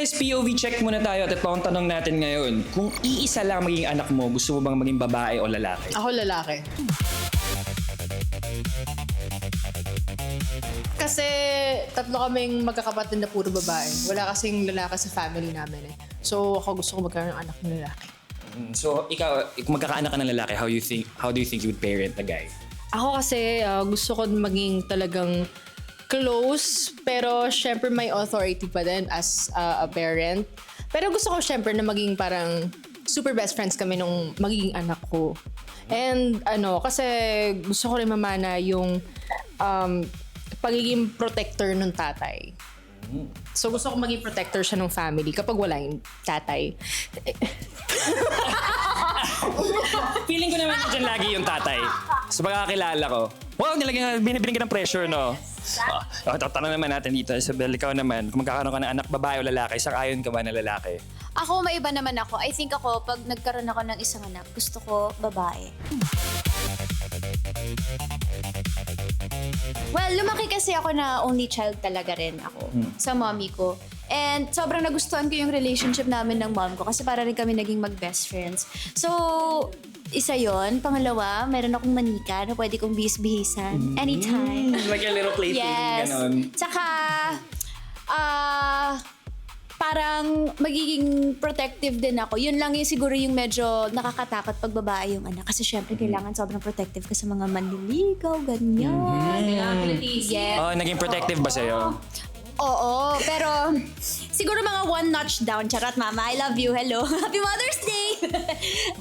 guys, POV check muna tayo at ito ang tanong natin ngayon. Kung iisa lang maging anak mo, gusto mo bang maging babae o lalaki? Ako lalaki. Kasi tatlo kaming magkakapatid na puro babae. Wala kasing lalaki sa family namin eh. So ako gusto ko magkaroon ng anak na lalaki. So, ikaw, kung magkakaanak ka ng lalaki, how do you think you would parent a guy? Ako kasi gusto ko maging talagang close, pero syempre may authority pa din as a parent. Pero gusto ko syempre na maging parang super best friends kami nung magiging anak ko. And kasi gusto ko rin mamana yung pagiging protector ng tatay. So gusto ko maging protector siya ng family kapag wala yung tatay. Feeling ko naman dyan lagi yung tatay. Sa pagkakakilala ko. Wow, binibigyan ka ng pressure, no? Tanong naman natin dito, Isabel, ikaw naman, kung magkakaroon ka ng anak, babae o lalaki, sang-ayon ka ba na lalaki? Ako, may iba naman ako. I think ako, pag nagkaroon ako ng isang anak, gusto ko babae. Well, lumaki kasi ako na only child talaga rin ako sa mommy ko. And sobrang nagustuhan ko yung relationship namin ng mom ko kasi para rin kami naging mag-best friends. So, isa yon. Pangalawa, meron akong manika na pwede kong bihis-bihisan anytime. Like a little plaything, Yes. ganon. Tsaka, parang magiging protective din ako. Yun lang yung siguro yung medyo nakakatakot pag babae yung anak. Kasi syempre kailangan sobrang protective ka sa mga manliligaw, ganyan. Yes. Oh, naging protective ba sa'yo? Oo, pero siguro mga one notch down. Charot, mama. I love you. Hello. Happy Mother's Day!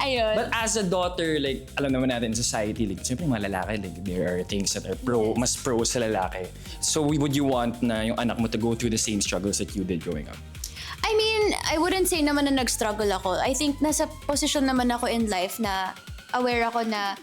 Ayun. But as a daughter, like, alam naman natin, society, like, siyempre mga lalaki, like, there are things that are mas pro sa lalaki. So, would you want na yung anak mo to go through the same struggles that you did growing up? I mean, I wouldn't say naman na nag-struggle ako. I think nasa posisyon naman ako in life na aware ako na,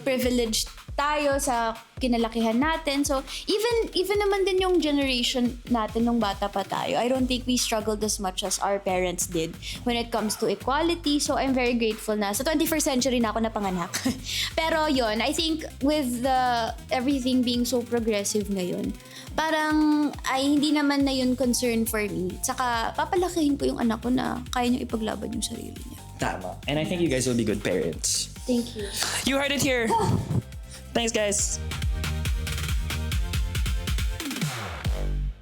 privileged tayo sa kinalakihan natin. So, even naman din yung generation natin nung bata pa tayo, I don't think we struggled as much as our parents did when it comes to equality. So, I'm very grateful na sa 21st century na ako napanganak. Pero yon, I think with everything being so progressive ngayon, parang ay hindi naman na yun concern for me. Saka papalakihin ko yung anak ko na kaya niyang ipaglaban yung sarili niya. Tama. And I think you guys will be good parents. Thank you. You heard it here. Thanks, guys.